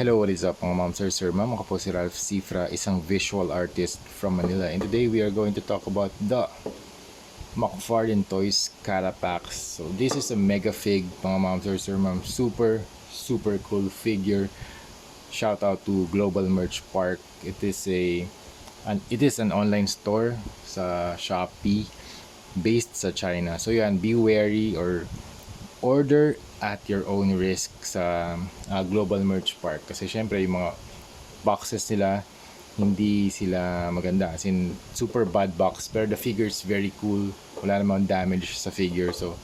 Hello, what is up mga ma'am, sir, ma'am? Ako po si Ralph Cifra, isang visual artist from Manila. And today we are going to talk about the McFarlane Toys Carapax. So this is a mega fig, mga ma'am, sir, ma'am. Super, super cool figure. Shout out to Global Merch Park. It is an online store sa Shopee based sa China. So yan, be wary or order at your own risk sa Global Merch Park kasi syempre yung mga boxes nila hindi sila maganda, as in super bad box, pero the figure is very cool, wala namang damage sa figure. So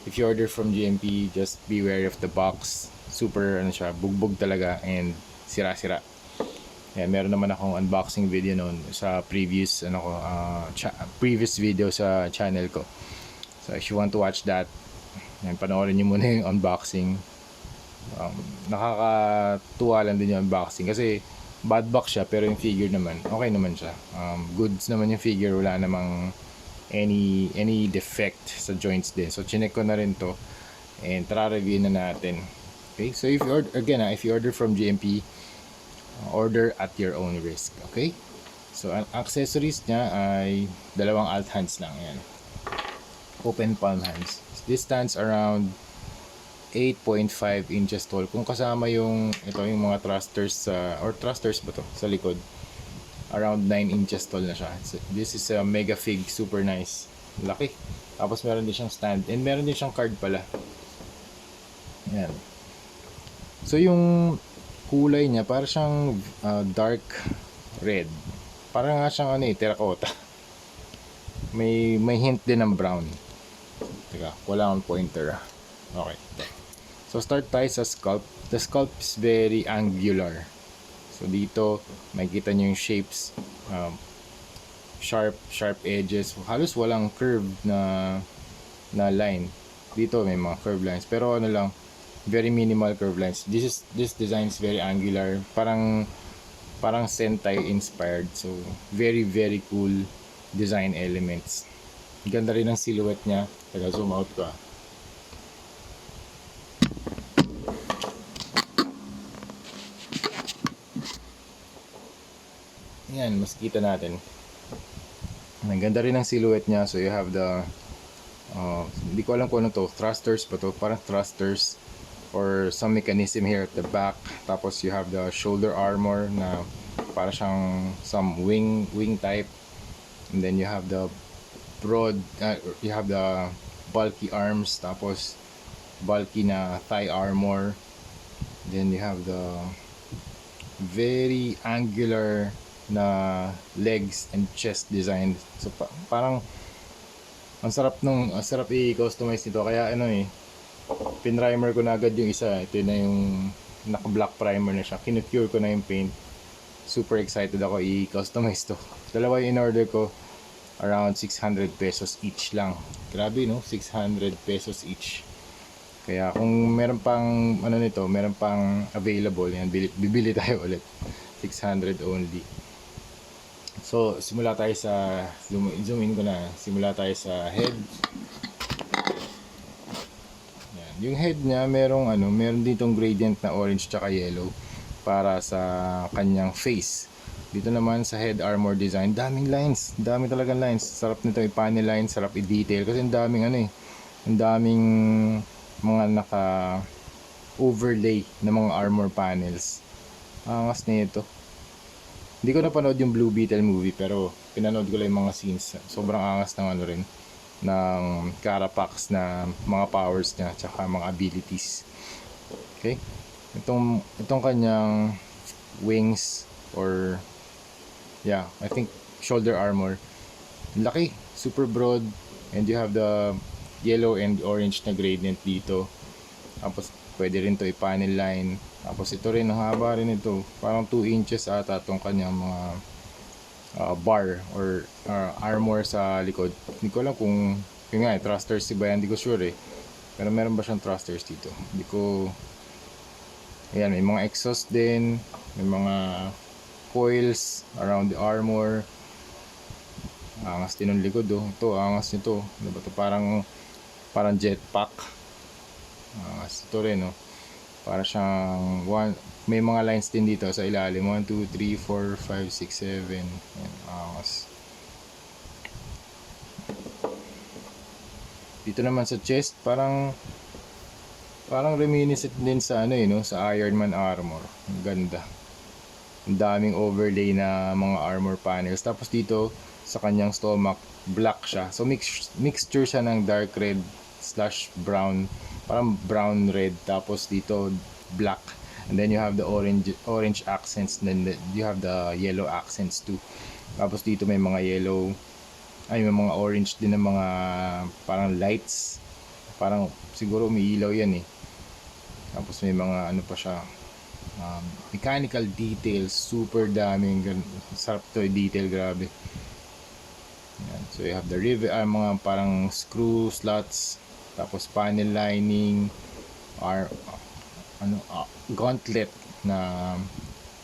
if you order from GMP, just be wary of the box. Super ano siya, bugbog talaga and sira-sira. Yan, meron naman akong unboxing video noon sa previous previous video sa channel ko. So if you want to watch that, yan, panoorin nyo muna yung unboxing. Nakakatuwa lang din yung unboxing kasi bad box siya, pero yung figure naman okay naman siya. Goods naman yung figure, wala namang any defect sa joints din. So chinek ko na rin to and tara review na natin. Okay, so if you order from GMP, order at your own risk. Okay, so ang accessories niya ay dalawang alt hands lang. Yan, open palm hands. This stands around 8.5 inches tall. Kung kasama yung mga thrusters or thrusters ba to sa likod, around 9 inches tall na siya. So, this is a mega fig, super nice. Laki. Tapos meron din siyang stand and meron din siyang card pala. Yan. So yung kulay niya para siyang dark red. Parang nga siyang terracotta. May hint din ng brown. Teka, wala akong pointer. Okay. So start tayo sa sculpt. The sculpt is very angular. So dito makikita nyo yung shapes, sharp edges. Halos walang curve na line. Dito may mga curve lines, pero ano lang, very minimal curve lines. This design is very angular. Parang Sentai inspired. So very cool design elements. Ganda rin ang silhouette niya. Teka, zoom out ko. Yan, mas kita natin. Ang ganda rin ang silhouette niya. So you have the hindi ko alam kung ano to, thrusters pa to, parang thrusters or some mechanism here at the back. Tapos you have the shoulder armor na para siyang some wing type. And then you have the you have the bulky arms, tapos bulky na thigh armor. Then you have the very angular na legs and chest design. So parang ang sarap i-customize nito, kaya pinrimer ko na agad yung isa. Ito na yung naka-black primer na siya, kinocure ko na yung paint. Super excited ako i-customize to. Dalawa yung in-order ko, around 600 pesos each lang. Grabe, no? 600 pesos each. Kaya kung meron pang meron pang available, yan, bibili tayo ulit. 600 only. So simula tayo sa zoom in ko na. Simula tayo sa head. Yan. Yung head niya meron ditong gradient na orange tsaka yellow para sa kanyang face. Dito naman sa head armor design, daming lines, dami talagang lines. Sarap nito i-panel line, sarap i-detail kasi ang daming mga naka overlay ng mga armor panels. Angas nito. Hindi ko napanood yung Blue Beetle movie, pero pinanood ko lang yung mga scenes. Sobrang angas ng ng Carapax na mga powers niya tsaka mga abilities. Okay? Itong kanyang wings or I think shoulder armor. Laki, super broad, and you have the yellow and orange na gradient dito. Tapos pwede rin to i-panel line. Tapos ito rin, ang haba rin ito. Parang 2 inches ata itong kanyang mga bar or armor sa likod. Hindi ko alam kung thrusters ba yan, hindi ko sure Pero meron ba siyang thrusters dito? Hindi ko. Ayan, may mga exhaust din, may mga coils around the armor. Angas din ng likod Ito, angas nito. Ano ba ito? Parang jetpack. Angas ito rin Para siyang may mga lines din dito sa ilalim. 1, 2, 3, 4, 5, 6, 7. Yan, angas. Dito naman sa chest, parang reminiscent din sa ano no, sa Iron Man armor. Ang ganda. Ang daming overlay na mga armor panels. Tapos dito sa kanyang stomach, black siya. So mixture siya ng dark red / brown, parang brown red, tapos dito black. And then you have the orange accents, and then you have the yellow accents too. Tapos dito may mga yellow, may mga orange din na mga parang lights. Parang siguro may ilaw yan eh. Tapos may mga ano pa siya, mechanical details, super daming, sarap to detail, grabe. Yan. So you have the mga parang screw slots, tapos panel lining, gauntlet na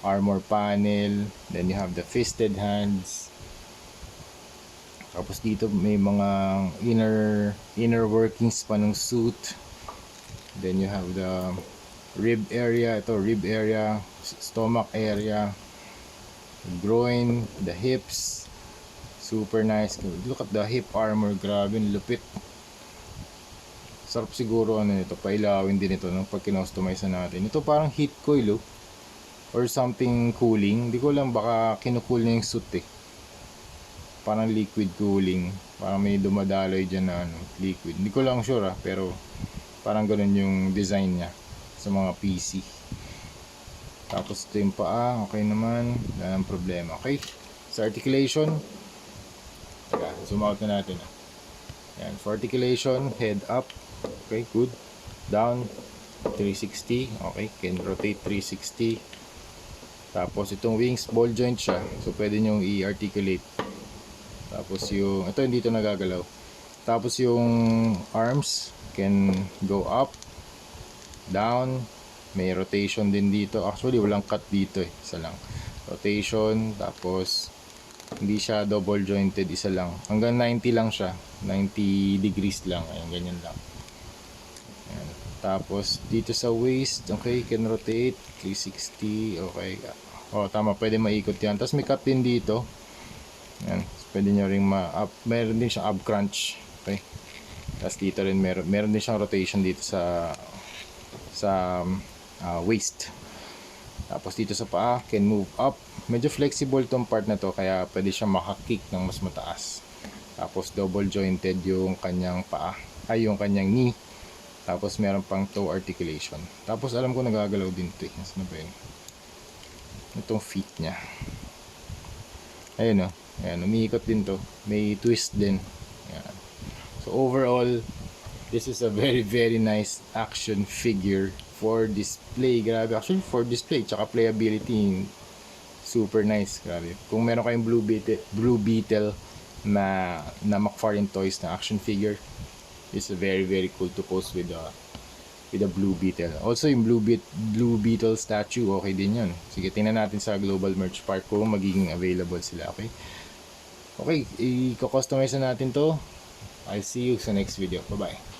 armor panel, then you have the fisted hands. Tapos dito may mga inner workings pa ng suit. Then you have the rib area, stomach area, groin, the hips. Super nice. Look at the hip armor, grabe, lupit. Sarap siguro nito, pailawin din ito pag kinostomize natin. Ito parang heat coil or something cooling. Hindi ko lang, baka kinukool na yung suit eh. Parang liquid cooling. Parang may dumadaloy dyan na liquid. Hindi ko lang sure pero parang ganun yung design niya sa mga PC. Tapos ito yung paa, okay naman, wala nang problema. Okay, sa articulation, zoom out na natin. Yan, for articulation, head up, okay, good. Down, 360, okay, can rotate 360. Tapos itong wings, ball joint siya, so pwede nyo i-articulate. Tapos yung, ito hindi ito nagagalaw. Tapos yung arms can go up, down, may rotation din dito. Actually walang cut dito eh, isa lang. Rotation, tapos hindi siya double jointed, isa lang. Hanggang 90 lang siya, 90 degrees lang, ayan, ganyan lang. Ayan. Tapos dito sa waist, okay, can rotate 360, okay. Oh, tama, pwede maikot yan. Tapos may cut din dito. Ayan, pwede nyo ring meron din siyang ab crunch, okay. Tapos dito rin meron din siyang rotation dito sa waist. Tapos dito sa paa, can move up. Medyo flexible tong part na to, kaya pwede siyang makakick ng mas mataas. Tapos double jointed yung kanyang paa, yung kanyang knee. Tapos meron pang toe articulation. Tapos alam ko nagagalaw din ito eh. Nasaan na ba yun? Itong feet niya. Ayun o. Ayan, umiikot din to. May twist din. Ayan. So overall, this is a very very nice action figure for display. Grabe, actually for display tsaka playability, super nice, grabe. Kung meron kayong Blue Beetle na McFarlane Toys na action figure, it's very very cool to post with a Blue Beetle. Also yung Blue Beetle statue, okay din yun. Sige, tingnan natin sa Global Merch Park kung magiging available sila. Okay, i-customize na natin to. I'll see you sa next video. Bye bye.